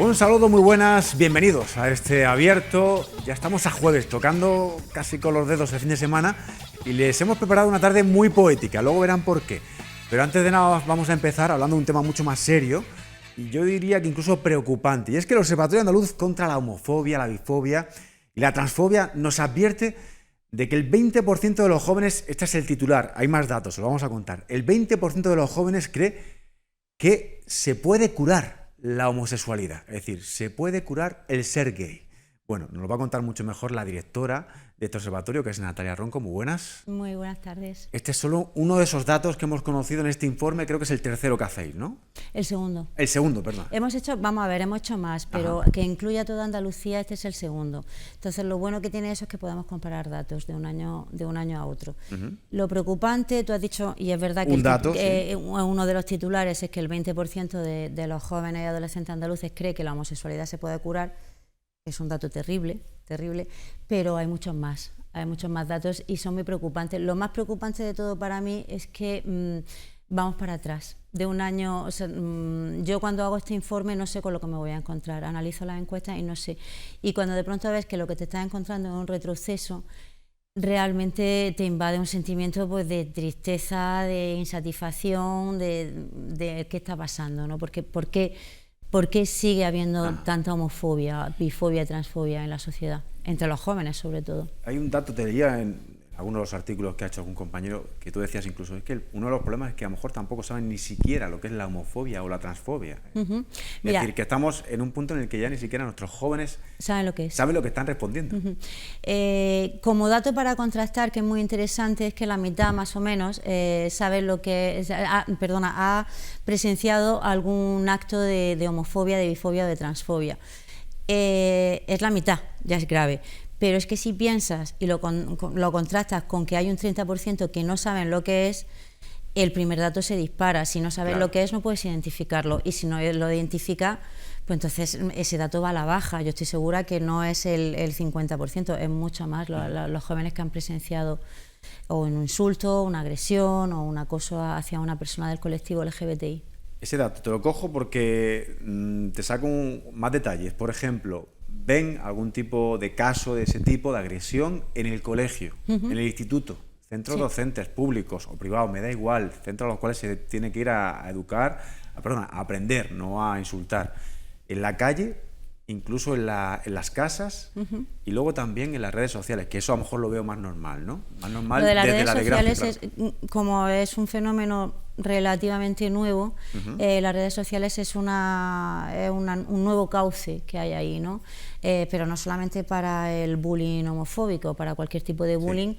Un saludo, muy buenas, bienvenidos a este abierto. Ya estamos a jueves, tocando casi con los dedos el fin de semana y les hemos preparado una tarde muy poética, luego verán por qué. Pero antes de nada vamos a empezar hablando de un tema mucho más serio y yo diría que incluso preocupante, y es que el Observatorio Andaluz contra la homofobia, la bifobia y la transfobia nos advierte de que el 20% de los jóvenes, este es el titular, hay más datos, se lo vamos a contar, el 20% de los jóvenes cree que se puede curar la homosexualidad, es decir, se puede curar el ser gay. Bueno, nos lo va a contar mucho mejor la directora de este observatorio, que es Natalia Ronco. Muy buenas. Muy buenas tardes. Este es solo uno de esos datos que hemos conocido en este informe, creo que es el tercero que hacéis, ¿no? El segundo. El segundo, perdón. Hemos hecho más, pero que incluya toda Andalucía, este es el segundo. Entonces, lo bueno que tiene eso es que podemos comparar datos de un año a otro. Lo preocupante, tú has dicho, y es verdad que uno de los titulares es que el 20% de los jóvenes y adolescentes andaluces cree que la homosexualidad se puede curar. Es un dato terrible, pero hay muchos más datos y son muy preocupantes. Lo más preocupante de todo para mí es que vamos para atrás. De un año, o sea, yo cuando hago este informe no sé con lo que me voy a encontrar, analizo las encuestas y no sé. Y cuando de pronto ves que lo que te estás encontrando es un retroceso, realmente te invade un sentimiento pues, de tristeza, de insatisfacción, de qué está pasando, ¿no? ¿Por qué sigue habiendo tanta homofobia, bifobia y transfobia en la sociedad? Entre los jóvenes, sobre todo. Hay un dato, te leía en algunos de los artículos que ha hecho algún compañero, que tú decías incluso, es que uno de los problemas es que a lo mejor tampoco saben ni siquiera lo que es la homofobia o la transfobia. Es decir, que estamos en un punto en el que ya ni siquiera nuestros jóvenes saben lo que es. Saben lo que están respondiendo. Como dato para contrastar, que es muy interesante, es que la mitad más o menos sabe lo que es, ha presenciado algún acto de homofobia, de bifobia o de transfobia. Es la mitad, ya es grave. Pero es que si piensas y lo contrastas con que hay un 30% que no saben lo que es, el primer dato se dispara. Si no sabes lo que es, no puedes identificarlo. Y si no lo identificas, pues entonces ese dato va a la baja. Yo estoy segura que no es el 50%, es mucho más los jóvenes que han presenciado o un insulto, una agresión o un acoso hacia una persona del colectivo LGBTI. Ese dato te lo cojo porque te saco más detalles. Por ejemplo, ¿ven algún tipo de caso de ese tipo, de agresión, en el colegio, en el instituto? Centros docentes públicos o privados, me da igual, centros a los cuales se tiene que ir a educar, a aprender, no a insultar. En la calle, incluso en las casas y luego también en las redes sociales, que eso a lo mejor lo veo más normal, ¿no? Más normal lo de las desde redes la sociales como es un fenómeno relativamente nuevo, las redes sociales es un nuevo cauce que hay ahí, ¿no? Pero no solamente para el bullying homofóbico, para cualquier tipo de bullying,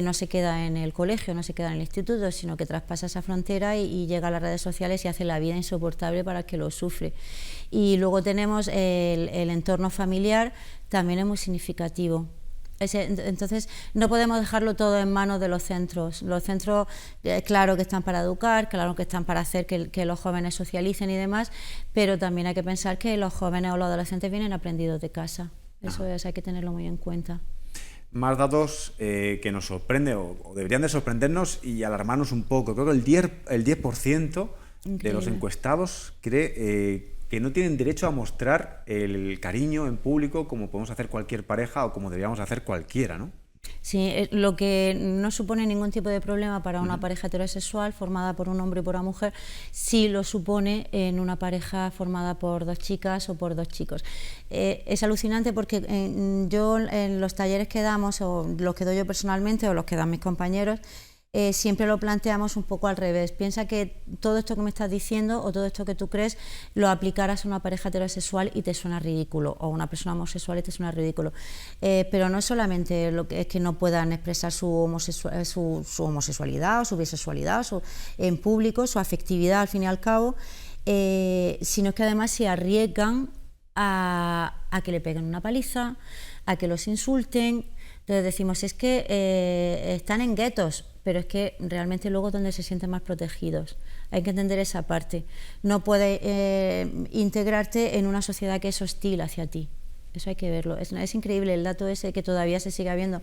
no se queda en el colegio, no se queda en el instituto, sino que traspasa esa frontera y llega a las redes sociales y hace la vida insoportable para el que lo sufre. Y luego tenemos el entorno familiar, también es muy significativo. Entonces, no podemos dejarlo todo en manos de los centros. Los centros, claro que están para educar, claro que están para hacer que los jóvenes socialicen y demás, pero también hay que pensar que los jóvenes o los adolescentes vienen aprendidos de casa. Eso hay que tenerlo muy en cuenta. Más datos que nos sorprenden o deberían de sorprendernos y alarmarnos un poco. Creo que el 10% de los encuestados cree que no tienen derecho a mostrar el cariño en público como podemos hacer cualquier pareja o como deberíamos hacer cualquiera, ¿no? Sí, lo que no supone ningún tipo de problema para una pareja heterosexual formada por un hombre y por una mujer, sí lo supone en una pareja formada por dos chicas o por dos chicos. Es alucinante porque yo en los talleres que damos, o los que doy yo personalmente o los que dan mis compañeros, siempre lo planteamos un poco al revés. Piensa que todo esto que me estás diciendo o todo esto que tú crees lo aplicaras a una pareja heterosexual y te suena ridículo, o a una persona homosexual y te suena ridículo. Pero no solamente es que no puedan expresar su homosexualidad o su bisexualidad en público, su afectividad al fin y al cabo, sino que además se arriesgan a que le peguen una paliza, a que los insulten. Entonces decimos, es que están en guetos, pero es que realmente luego es donde se sienten más protegidos. Hay que entender esa parte. No puedes integrarte en una sociedad que es hostil hacia ti. Eso hay que verlo. Es increíble el dato ese que todavía se sigue viendo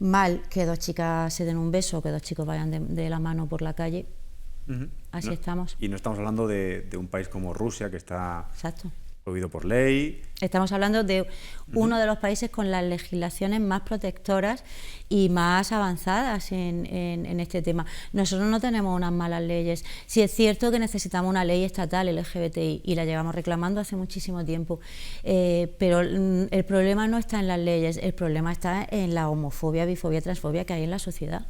mal que dos chicas se den un beso, que dos chicos vayan de la mano por la calle. Así estamos. Y no estamos hablando de un país como Rusia, que está prohibido por ley. Estamos hablando de uno de los países con las legislaciones más protectoras y más avanzadas en este tema. Nosotros no tenemos unas malas leyes. Sí es cierto que necesitamos una ley estatal LGBTI y la llevamos reclamando hace muchísimo tiempo, pero el problema no está en las leyes, el problema está en la homofobia, bifobia, transfobia que hay en la sociedad.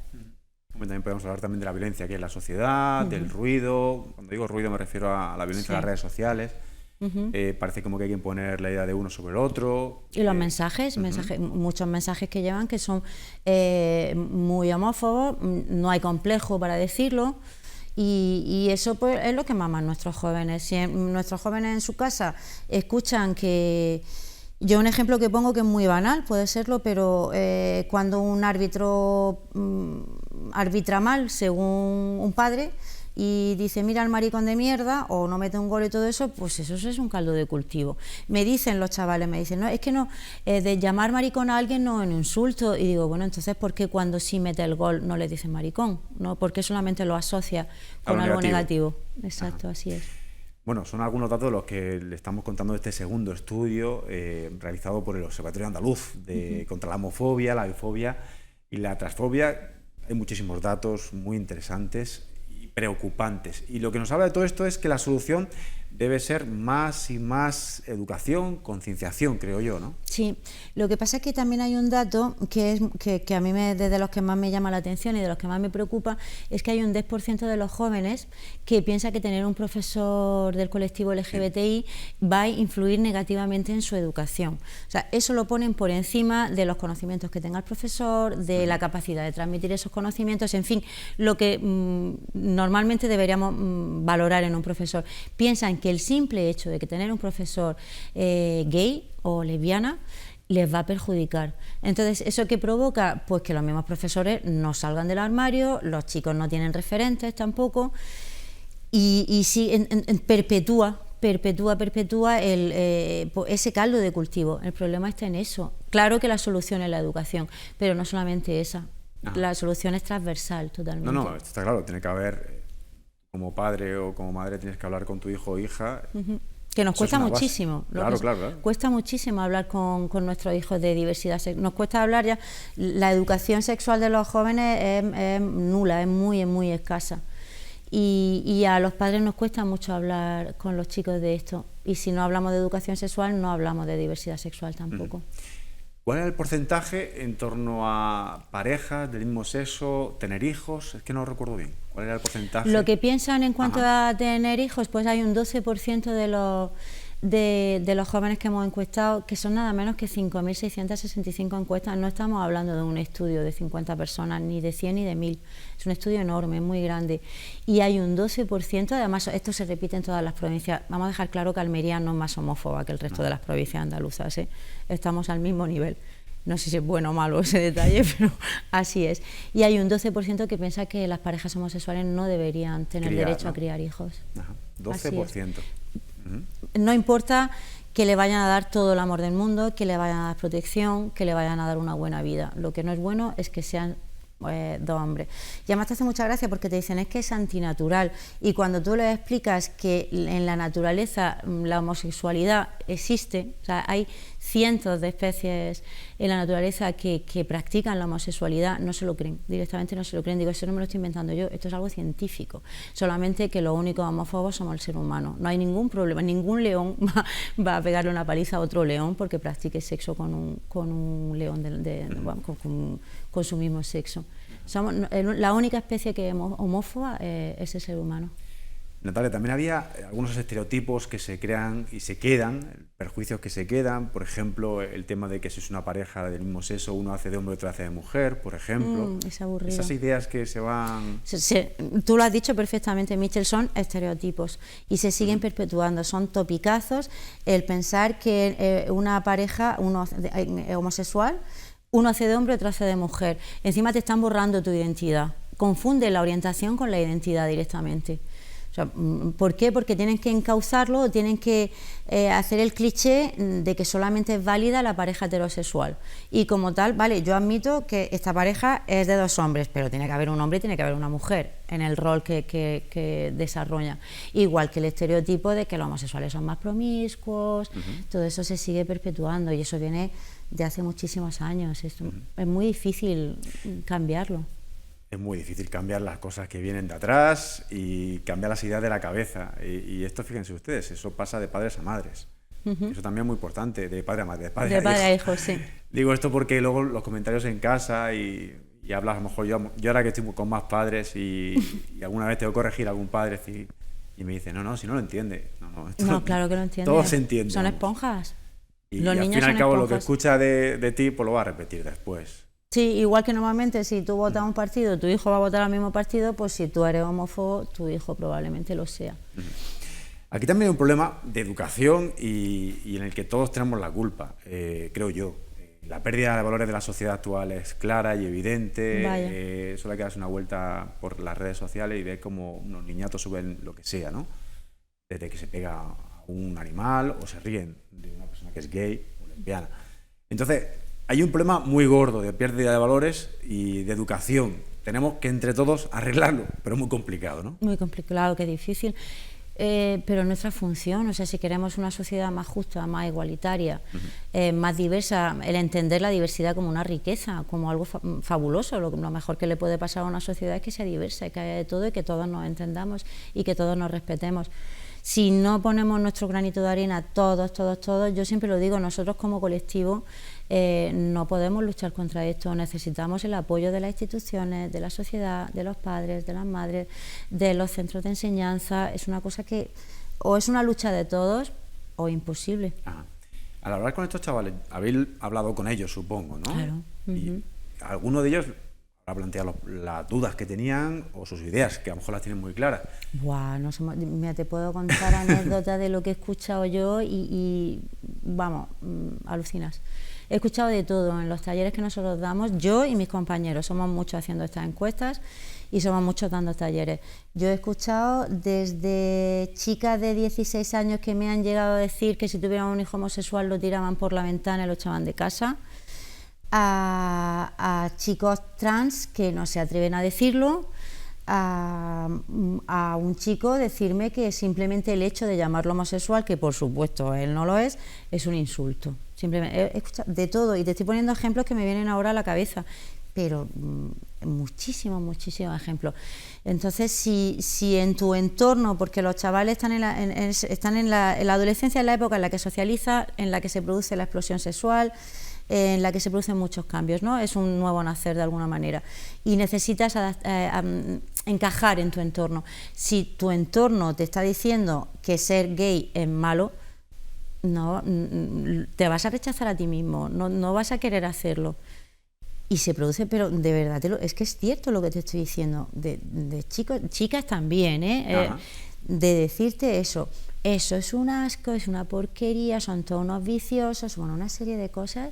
También podemos hablar también de la violencia que hay en la sociedad, del ruido. Cuando digo ruido me refiero a la violencia en las redes sociales. Parece como que hay que imponer la idea de uno sobre el otro. Y los mensajes, muchos mensajes que llevan que son muy homófobos, no hay complejo para decirlo, y eso pues es lo que maman nuestros jóvenes. Si nuestros jóvenes en su casa escuchan que... Yo un ejemplo que pongo que es muy banal, puede serlo, pero cuando un árbitro arbitra mal, según un padre, y dice, mira el maricón de mierda, o no mete un gol y todo eso, pues eso es un caldo de cultivo. Me dicen los chavales, me dicen, no, es que no, de llamar maricón a alguien no es un insulto. Y digo, bueno, entonces, ¿por qué cuando sí mete el gol no le dicen maricón? ¿No? ¿Por qué solamente lo asocia con algo negativo? Exacto, así es. Bueno, son algunos datos de los que le estamos contando de este segundo estudio realizado por el Observatorio Andaluz contra la homofobia, la bifobia y la transfobia. Hay muchísimos datos muy interesantes y preocupantes. Y lo que nos habla de todo esto es que la solución debe ser más y más educación, concienciación, creo yo, ¿no? Sí, lo que pasa es que también hay un dato que a mí de los que más me llama la atención y de los que más me preocupa, es que hay un 10% de los jóvenes que piensa que tener un profesor del colectivo LGBTI va a influir negativamente en su educación. O sea, eso lo ponen por encima de los conocimientos que tenga el profesor, de la capacidad de transmitir esos conocimientos, en fin, lo que normalmente deberíamos valorar en un profesor. Piensan que el simple hecho de que tener un profesor gay o lesbiana les va a perjudicar. Entonces, ¿eso qué provoca? Pues que los mismos profesores no salgan del armario, los chicos no tienen referentes tampoco, y sí, perpetúa ese caldo de cultivo. El problema está en eso. Claro que la solución es la educación, pero no solamente esa. La solución es transversal totalmente. No, esto está claro, tiene que haber... Como padre o como madre tienes que hablar con tu hijo o hija. Que nos cuesta muchísimo. Claro. Cuesta muchísimo hablar con nuestros hijos de diversidad sexual. Nos cuesta hablar ya. La educación sexual de los jóvenes es nula, es muy escasa. Y a los padres nos cuesta mucho hablar con los chicos de esto. Y si no hablamos de educación sexual, no hablamos de diversidad sexual tampoco. ¿Cuál es el porcentaje en torno a parejas del mismo sexo, tener hijos? Es que no recuerdo bien. ¿Cuál era el porcentaje? Lo que piensan en cuanto a tener hijos, pues hay un 12% de los jóvenes que hemos encuestado, que son nada menos que 5.665 encuestas. No estamos hablando de un estudio de 50 personas, ni de 100 ni de 1.000. Es un estudio enorme, muy grande. Y hay un 12%, además esto se repite en todas las provincias. Vamos a dejar claro que Almería no es más homófoba que el resto de las provincias andaluzas, ¿eh? Estamos al mismo nivel. No sé si es bueno o malo ese detalle, pero así es. Y hay un 12% que piensa que las parejas homosexuales no deberían tener derecho a criar hijos. 12%. No importa que le vayan a dar todo el amor del mundo, que le vayan a dar protección, que le vayan a dar una buena vida. Lo que no es bueno es que sean dos hombres. Y además te hace mucha gracia porque te dicen es que es antinatural, y cuando tú les explicas que en la naturaleza la homosexualidad existe, o sea, hay cientos de especies en la naturaleza que practican la homosexualidad, no se lo creen, directamente no se lo creen. Digo, eso no me lo estoy inventando yo, esto es algo científico, solamente que los únicos homófobos somos el ser humano. No hay ningún problema, ningún león va a pegarle una paliza a otro león porque practique sexo con un león con su mismo sexo. Somos la única especie que es homófoba, es el ser humano. Natalia, también había algunos estereotipos que se crean y se quedan, perjuicios que se quedan, por ejemplo, el tema de que si es una pareja del mismo sexo, uno hace de hombre y otro hace de mujer, por ejemplo. Es aburrido. Esas ideas que se van... Tú lo has dicho perfectamente, Michel, son estereotipos y se siguen perpetuando, son topicazos el pensar que una pareja homosexual, uno hace de hombre, otro hace de mujer. Encima te están borrando tu identidad. Confunde la orientación con la identidad directamente. O O sea, ¿por qué? Porque tienen que encauzarlo o tienen que hacer el cliché de que solamente es válida la pareja heterosexual. Y como tal, vale, yo admito que esta pareja es de 2 hombres, pero tiene que haber un hombre y tiene que haber una mujer en el rol que desarrolla. Igual que el estereotipo de que los homosexuales son más promiscuos, todo eso se sigue perpetuando y eso viene de hace muchísimos años. Es muy difícil cambiarlo. Es muy difícil cambiar las cosas que vienen de atrás y cambiar las ideas de la cabeza. Y esto, fíjense ustedes, eso pasa de padres a madres. Eso también es muy importante, de padre a madre, de padre a hijo, sí. Digo esto porque luego los comentarios en casa y hablas, a lo mejor yo ahora que estoy con más padres y alguna vez tengo que corregir a algún padre y me dice, no, si no lo entiende. No, claro que lo entiende. Todo se entiende. Son esponjas. Y al fin y al cabo lo que escucha de ti, pues lo va a repetir después. Sí, igual que normalmente si tú votas a un partido, tu hijo va a votar al mismo partido, pues si tú eres homófobo, tu hijo probablemente lo sea. Aquí también hay un problema de educación y en el que todos tenemos la culpa, creo yo. La pérdida de valores de la sociedad actual es clara y evidente. Solo hay que darse una vuelta por las redes sociales y ver cómo unos niñatos suben lo que sea, ¿no? Desde que se pega a un animal o se ríen de una persona que es gay o lesbiana. Entonces, hay un problema muy gordo de pérdida de valores y de educación. Tenemos que entre todos arreglarlo, pero es muy complicado, ¿no? Muy complicado, que difícil. Pero nuestra función, o sea, si queremos una sociedad más justa, más igualitaria, más diversa, el entender la diversidad como una riqueza, como algo fabuloso, lo mejor que le puede pasar a una sociedad es que sea diversa, que haya de todo y que todos nos entendamos y que todos nos respetemos. Si no ponemos nuestro granito de arena, todos, yo siempre lo digo, nosotros como colectivo no podemos luchar contra esto, necesitamos el apoyo de las instituciones, de la sociedad, de los padres, de las madres, de los centros de enseñanza. Es una cosa que o es una lucha de todos o imposible. Ajá. Al hablar con estos chavales, habéis hablado con ellos, supongo, ¿no? Claro. Y alguno de ellos habrá planteado las dudas que tenían o sus ideas, que a lo mejor las tienen muy claras. Buah, mira, te puedo contar anécdotas de lo que he escuchado yo y vamos, alucinas. He escuchado de todo en los talleres que nosotros damos, yo y mis compañeros, somos muchos haciendo estas encuestas y somos muchos dando talleres. Yo he escuchado desde chicas de 16 años que me han llegado a decir que si tuvieran un hijo homosexual lo tiraban por la ventana y lo echaban de casa, a chicos trans que no se atreven a decirlo, a un chico decirme que simplemente el hecho de llamarlo homosexual, que por supuesto él no lo es un insulto. Simplemente he escuchado de todo y te estoy poniendo ejemplos que me vienen ahora a la cabeza, pero muchísimos ejemplos. Entonces, si en tu entorno, porque los chavales están en la adolescencia, en la época en la que socializa, en la que se produce la explosión sexual, en la que se producen muchos cambios, ¿no? Es un nuevo nacer de alguna manera y necesitas encajar en tu entorno. Si tu entorno te está diciendo que ser gay es malo, no, te vas a rechazar a ti mismo, no vas a querer hacerlo. Y se produce, pero de verdad, es que es cierto lo que te estoy diciendo, de chicos, chicas también, de decirte eso es un asco, es una porquería, son todos unos viciosos, bueno, una serie de cosas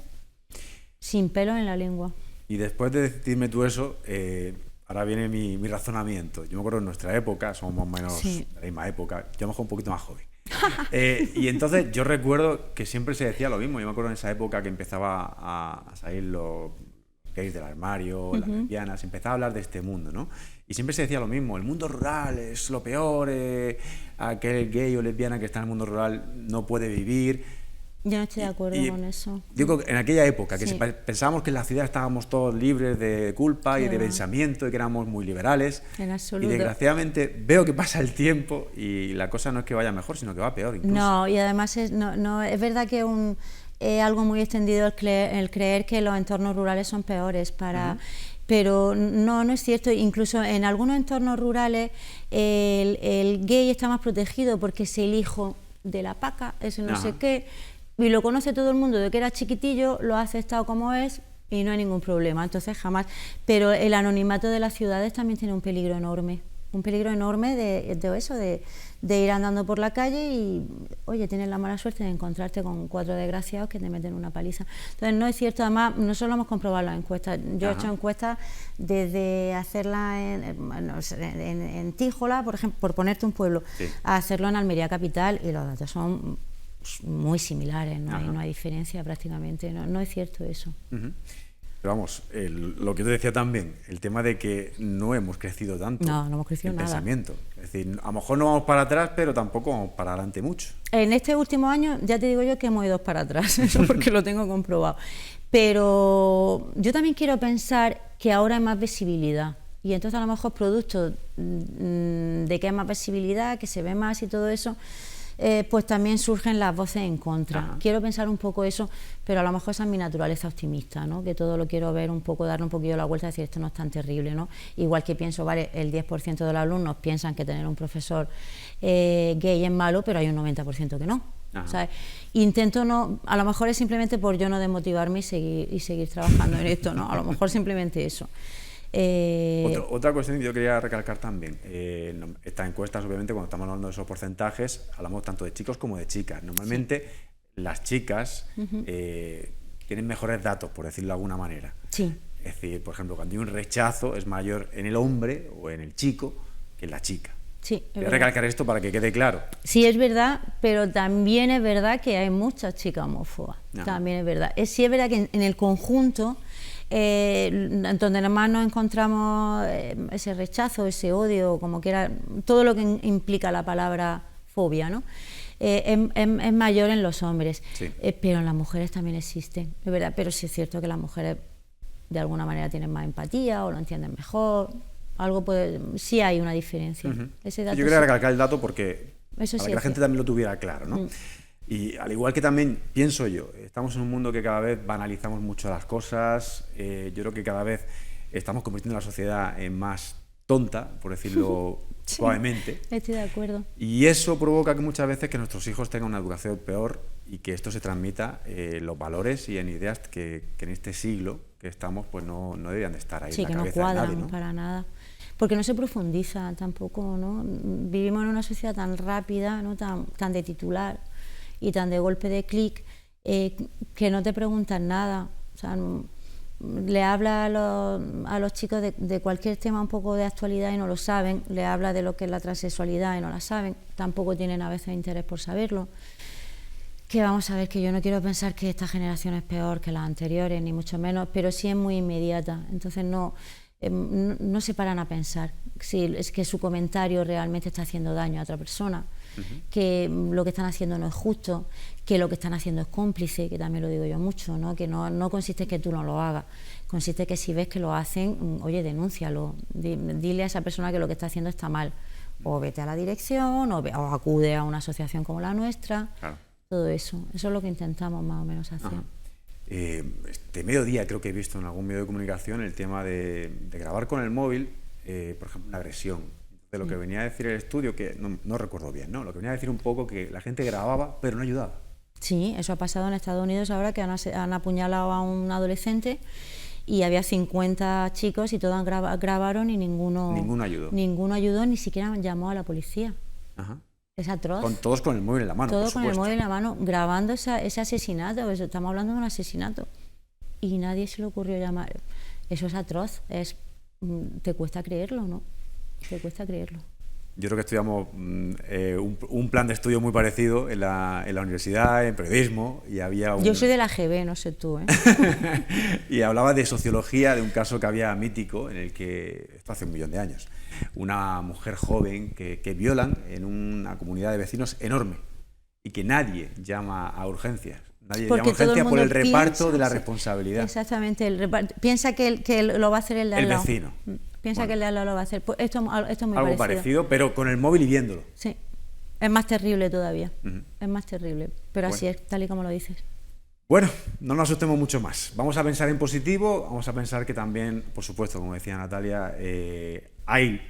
sin pelo en la lengua. Y después de decirme tú eso, ahora viene mi razonamiento. Yo me acuerdo en nuestra época, somos más o menos de la misma época, yo a lo mejor un poquito más joven. Y entonces yo recuerdo que siempre se decía lo mismo. Yo me acuerdo en esa época que empezaba a salir los gays del armario, las lesbianas, se empezaba a hablar de este mundo, ¿no? Y siempre se decía lo mismo, el mundo rural es lo peor, aquel gay o lesbiana que está en el mundo rural no puede vivir. Yo no estoy de acuerdo con eso. Digo, en aquella época, que pensábamos que en la ciudad estábamos todos libres de culpa y de pensamiento y que éramos muy liberales. En absoluto. Y desgraciadamente veo que pasa el tiempo y la cosa no es que vaya mejor, sino que va peor incluso. No, y además es verdad que algo muy extendido el creer que los entornos rurales son peores pero no es cierto. Incluso en algunos entornos rurales el gay está más protegido porque es el hijo de la paca, ese no sé qué, y lo conoce todo el mundo de que era chiquitillo, lo ha aceptado como es y no hay ningún problema. Entonces jamás. Pero el anonimato de las ciudades también tiene un peligro enorme. un peligro enorme de ir andando por la calle y, oye, tienes la mala suerte de encontrarte con 4 desgraciados que te meten una paliza. Entonces, no es cierto, además, nosotros lo hemos comprobado en las encuestas. Yo he hecho encuestas desde hacerla en Tíjola, por ejemplo, por ponerte un pueblo, a hacerlo en Almería Capital, y los datos son muy similares, no hay diferencia prácticamente, no es cierto eso. Pero vamos, lo que te decía también, el tema de que no hemos crecido tanto no hemos crecido en nada. Pensamiento. Es decir, a lo mejor no vamos para atrás, pero tampoco vamos para adelante mucho. En este último año ya te digo yo que hemos ido para atrás, eso porque lo tengo comprobado. Pero yo también quiero pensar que ahora hay más visibilidad. Y entonces a lo mejor producto de que hay más visibilidad, que se ve más y todo eso, pues también surgen las voces en contra. Quiero pensar un poco eso, pero a lo mejor esa es mi naturaleza optimista, ¿no? Que todo lo quiero ver un poco, darle un poquillo la vuelta y decir, esto no es tan terrible, ¿no? Igual que pienso, vale, el 10% de los alumnos piensan que tener un profesor gay es malo, pero hay un 90% que no. ¿Sabes? Intento no, a lo mejor es simplemente por yo no desmotivarme y seguir trabajando en esto, ¿no? A lo mejor simplemente eso. Otra cuestión que yo quería recalcar también, estas encuestas, obviamente, cuando estamos hablando de esos porcentajes, hablamos tanto de chicos como de chicas. Normalmente las chicas tienen mejores datos, por decirlo de alguna manera. Sí. Es decir, por ejemplo, cuando hay un rechazo es mayor en el hombre o en el chico que en la chica. Sí, voy a recalcar esto para que quede claro. Sí, es verdad, pero también es verdad que hay muchas chicas homófobas. También es verdad. Sí es verdad que en el conjunto, donde más nos encontramos ese rechazo, ese odio, como quiera, todo lo que implica la palabra fobia, ¿no? Es mayor en los hombres, pero en las mujeres también existe, es verdad, pero sí es cierto que las mujeres de alguna manera tienen más empatía o lo entienden mejor, sí hay una diferencia. Ese dato yo quería recalcar el dato porque para sí que la gente también lo tuviera claro, ¿no? Y al igual que también pienso yo, estamos en un mundo que cada vez banalizamos mucho las cosas, yo creo que cada vez estamos convirtiendo la sociedad en más tonta, por decirlo suavemente. Estoy de acuerdo. Y eso provoca que muchas veces que nuestros hijos tengan una educación peor y que esto se transmita los valores y en ideas que en este siglo que estamos pues no deberían de estar ahí. Sí, en la que no cabeza cuadran de nadie, ¿no? para nada. Porque no se profundiza tampoco, ¿no? Vivimos en una sociedad tan rápida, ¿no? tan de titular y tan de golpe de clic, que no te preguntan nada. O sea, le habla a los chicos de cualquier tema un poco de actualidad y no lo saben, le habla de lo que es la transexualidad y no la saben, tampoco tienen a veces interés por saberlo. Que vamos a ver, que yo no quiero pensar que esta generación es peor que las anteriores, ni mucho menos, pero sí es muy inmediata, entonces no se paran a pensar si es que su comentario realmente está haciendo daño a otra persona, que lo que están haciendo no es justo, que lo que están haciendo es cómplice, que también lo digo yo mucho, ¿no? Que no consiste en que tú no lo hagas, consiste que si ves que lo hacen, oye, denúncialo, dile a esa persona que lo que está haciendo está mal, o vete a la dirección, o acude a una asociación como la nuestra, todo eso es lo que intentamos más o menos hacer. Este mediodía creo que he visto en algún medio de comunicación el tema de grabar con el móvil, por ejemplo, una agresión. De lo que venía a decir el estudio, que no recuerdo bien, ¿no? Lo que venía a decir un poco que la gente grababa, pero no ayudaba. Sí, eso ha pasado en Estados Unidos ahora, que han apuñalado a un adolescente y había 50 chicos y todos grabaron y ninguno ayudó. Ninguno ayudó, ni siquiera llamó a la policía. Es atroz. Todos con el móvil en la mano, Todos con el móvil en la mano, grabando ese asesinato. Estamos hablando de un asesinato. Y nadie se le ocurrió llamar. Eso es atroz. Te cuesta creerlo, ¿no? Te cuesta creerlo. Yo creo que estudiamos un plan de estudio muy parecido en la universidad, en periodismo, y había Yo soy de la GB, no sé tú, ¿eh? Y hablaba de sociología, de un caso que había mítico, en el que, esto hace 1 millón de años, una mujer joven que violan en una comunidad de vecinos enorme y que nadie llama a urgencias. Nadie llama a urgencias por el reparto de la responsabilidad. Exactamente, el reparto. Piensa que lo va a hacer el de al lado. El vecino. Piensa que el de al lado lo va a hacer. Pues esto es muy algo parecido, pero con el móvil y viéndolo. Sí, es más terrible todavía. Es más terrible, pero así es, tal y como lo dices. Bueno, no nos asustemos mucho más. Vamos a pensar en positivo, vamos a pensar que también, por supuesto, como decía Natalia, hay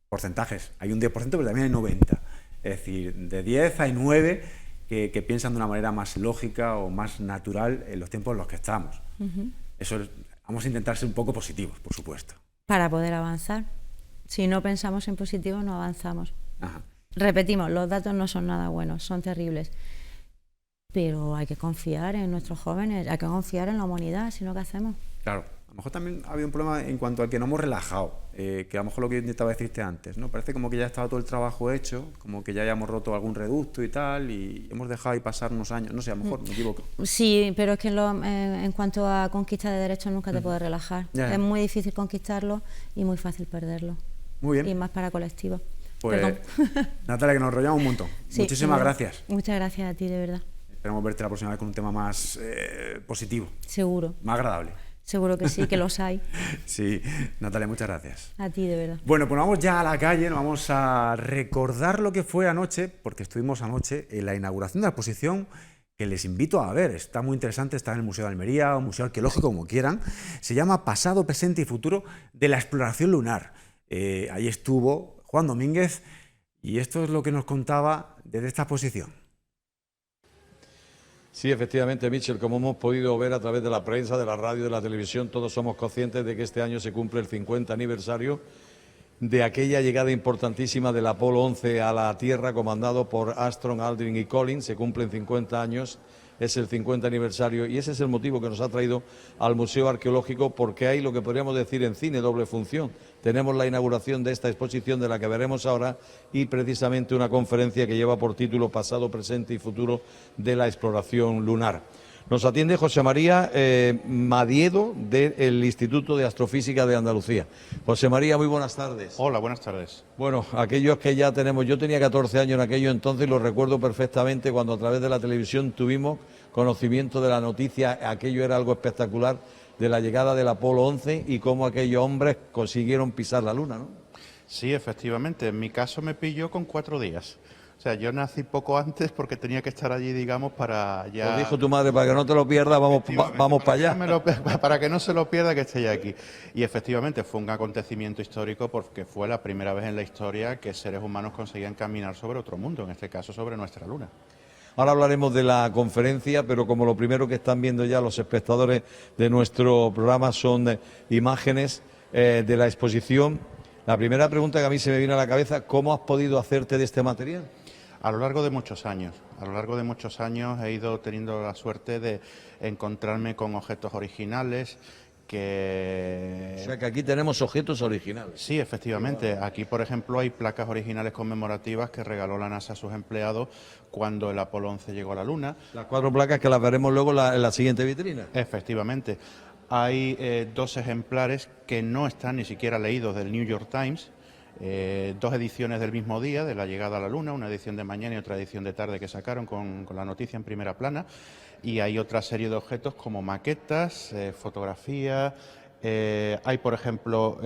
porcentajes. Hay un 10%, pero también hay 90%. Es decir, de 10 hay 9 que piensan de una manera más lógica o más natural en los tiempos en los que estamos. Vamos a intentar ser un poco positivos, por supuesto. Para poder avanzar. Si no pensamos en positivo, no avanzamos. Ajá. Repetimos, los datos no son nada buenos, son terribles. Pero hay que confiar en nuestros jóvenes, hay que confiar en la humanidad, si no, ¿qué hacemos? Claro, a lo mejor también ha habido un problema en cuanto al que no hemos relajado, que a lo mejor lo que yo intentaba decirte antes, ¿no? Parece como que ya estaba todo el trabajo hecho, como que ya hayamos roto algún reducto y tal, y hemos dejado ahí pasar unos años, no sé, a lo mejor me equivoco. Sí, pero es que en cuanto a conquista de derechos nunca te puedes relajar. Ya. Es muy difícil conquistarlo y muy fácil perderlo. Muy bien. Y más para colectivos. Pues, Natalia, que nos enrollamos un montón. Sí, Muchísimas gracias. Muchas gracias a ti, de verdad. Esperemos verte la próxima vez con un tema más positivo. Seguro. Más agradable. Seguro que sí, que los hay. Sí, Natalia, muchas gracias. A ti, de verdad. Bueno, pues vamos ya a la calle, nos vamos a recordar lo que fue anoche, porque estuvimos anoche en la inauguración de la exposición que les invito a ver. Está muy interesante, está en el Museo de Almería, o Museo Arqueológico, como quieran. Se llama Pasado, Presente y Futuro de la Exploración Lunar. Ahí estuvo Juan Domínguez y esto es lo que nos contaba desde esta exposición. Sí, efectivamente, Michel, como hemos podido ver a través de la prensa, de la radio, de la televisión, todos somos conscientes de que este año se cumple el 50 aniversario de aquella llegada importantísima del Apolo 11 a la Tierra, comandado por Armstrong, Aldrin y Collins. Se cumplen 50 años, es el 50 aniversario y ese es el motivo que nos ha traído al Museo Arqueológico, porque hay lo que podríamos decir en cine doble función. Tenemos la inauguración de esta exposición de la que veremos ahora y precisamente una conferencia que lleva por título Pasado, Presente y Futuro de la Exploración Lunar. Nos atiende José María Madiedo del Instituto de Astrofísica de Andalucía. José María, muy buenas tardes. Hola, buenas tardes. Bueno, aquellos que ya tenemos, yo tenía 14 años en aquello entonces, lo recuerdo perfectamente cuando a través de la televisión tuvimos conocimiento de la noticia, aquello era algo espectacular, de la llegada del Apolo 11 y cómo aquellos hombres consiguieron pisar la Luna, ¿no? Sí, efectivamente, en mi caso me pilló con 4 días. O sea, yo nací poco antes porque tenía que estar allí, digamos, para ya... Lo dijo tu madre, para que no te lo pierdas, vamos para allá. Para que no se lo pierda, que esté ya aquí. Y efectivamente fue un acontecimiento histórico porque fue la primera vez en la historia que seres humanos conseguían caminar sobre otro mundo, en este caso sobre nuestra Luna. Ahora hablaremos de la conferencia, pero como lo primero que están viendo ya los espectadores de nuestro programa son imágenes de la exposición, la primera pregunta que a mí se me viene a la cabeza, ¿cómo has podido hacerte de este material? A lo largo de muchos años. A lo largo de muchos años he ido teniendo la suerte de encontrarme con objetos originales que... O sea que aquí tenemos objetos originales. Sí, efectivamente. Aquí, por ejemplo, hay placas originales conmemorativas que regaló la NASA a sus empleados cuando el Apolo 11 llegó a la Luna. Las 4 placas que las veremos luego en la siguiente vitrina. Efectivamente. Hay 2 ejemplares que no están ni siquiera leídos del New York Times. 2 ediciones del mismo día, de la llegada a la Luna, una edición de mañana y otra edición de tarde que sacaron con la noticia en primera plana. Y hay otra serie de objetos como maquetas, fotografías, hay por ejemplo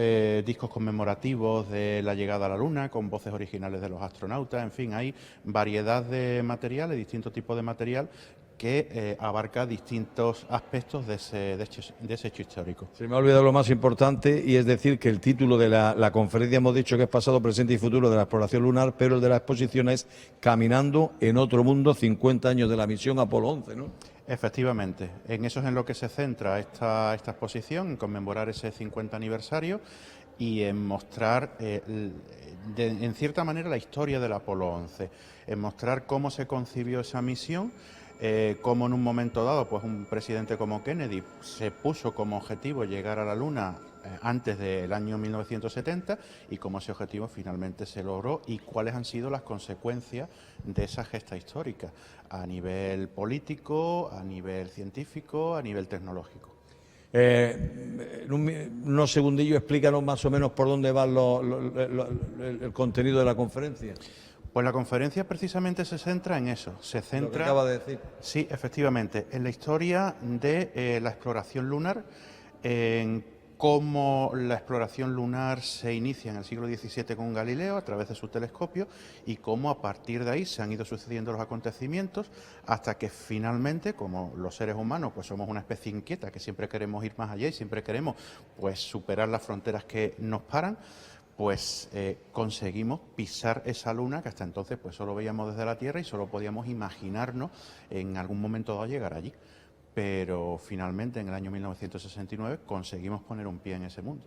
discos conmemorativos de la llegada a la Luna con voces originales de los astronautas, en fin, hay variedad de materiales, distintos tipos de material que abarca distintos aspectos de ese hecho histórico. Se me ha olvidado lo más importante y es decir que el título de la conferencia hemos dicho que es Pasado, Presente y Futuro de la Exploración Lunar, pero el de la exposición es Caminando en otro mundo, 50 años de la misión Apolo 11, ¿no? Efectivamente, en eso es en lo que se centra esta exposición, en conmemorar ese 50 aniversario y en mostrar, en cierta manera, la historia del Apolo 11, en mostrar cómo se concibió esa misión, cómo en un momento dado, pues un presidente como Kennedy se puso como objetivo llegar a la Luna antes del año 1970 y cómo ese objetivo finalmente se logró y cuáles han sido las consecuencias de esa gesta histórica a nivel político, a nivel científico, a nivel tecnológico. En unos segundillos explícanos más o menos por dónde va el contenido de la conferencia. Pues la conferencia precisamente se centra en eso, se centra... Lo que acaba de decir. Sí, efectivamente, en la historia de la exploración lunar, en cómo la exploración lunar se inicia en el siglo XVII con Galileo a través de su telescopio y cómo a partir de ahí se han ido sucediendo los acontecimientos hasta que finalmente, como los seres humanos, pues somos una especie inquieta que siempre queremos ir más allá y siempre queremos pues superar las fronteras que nos paran, pues conseguimos pisar esa luna que hasta entonces pues solo veíamos desde la Tierra y solo podíamos imaginarnos en algún momento dado llegar allí. Pero finalmente en el año 1969 conseguimos poner un pie en ese mundo.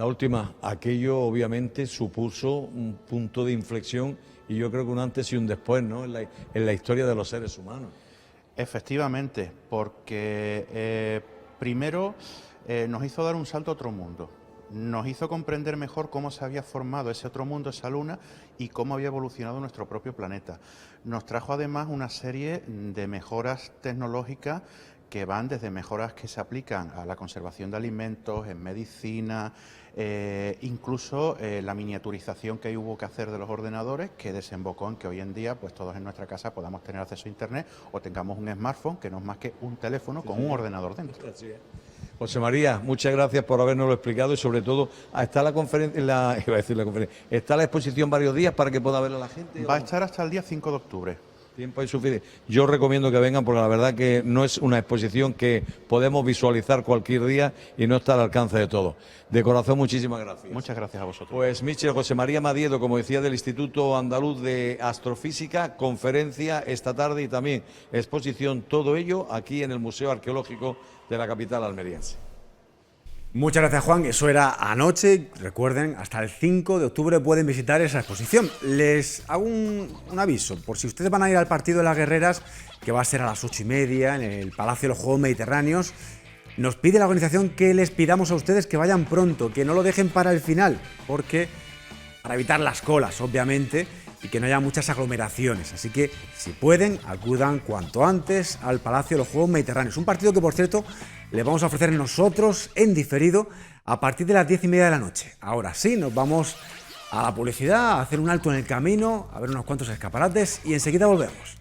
La última, aquello obviamente supuso un punto de inflexión y yo creo que un antes y un después, ¿no?, en la historia de los seres humanos. Efectivamente, porque primero nos hizo dar un salto a otro mundo. Nos hizo comprender mejor cómo se había formado ese otro mundo, esa luna, y cómo había evolucionado nuestro propio planeta. Nos trajo además una serie de mejoras tecnológicas que van desde mejoras que se aplican a la conservación de alimentos, en medicina, incluso la miniaturización que hubo que hacer de los ordenadores, que desembocó en que hoy en día pues todos en nuestra casa podamos tener acceso a Internet o tengamos un smartphone que no es más que un teléfono con un ordenador dentro. Así es. José María, muchas gracias por habernoslo explicado y sobre todo está la conferencia, está la exposición varios días para que pueda verla la gente. Va a estar hasta el día 5 de octubre. Tiempo insuficiente. Yo recomiendo que vengan porque la verdad que no es una exposición que podemos visualizar cualquier día y no está al alcance de todos. De corazón, muchísimas gracias. Muchas gracias a vosotros. Pues Michel José María Madiedo, como decía, del Instituto Andaluz de Astrofísica, conferencia esta tarde y también exposición, todo ello aquí en el Museo Arqueológico de la capital almeriense. Muchas gracias, Juan. Eso era anoche. Recuerden, hasta el 5 de octubre pueden visitar esa exposición. Les hago un aviso. Por si ustedes van a ir al partido de las Guerreras, que va a ser a las 8:30 en el Palacio de los Juegos Mediterráneos, nos pide la organización que les pidamos a ustedes que vayan pronto, que no lo dejen para el final, porque para evitar las colas, obviamente, y que no haya muchas aglomeraciones. Así que, si pueden, acudan cuanto antes al Palacio de los Juegos Mediterráneos. Un partido que, por cierto, le vamos a ofrecer nosotros en diferido a partir de las 10:30 de la noche. Ahora sí, nos vamos a la publicidad, a hacer un alto en el camino, a ver unos cuantos escaparates y enseguida volvemos.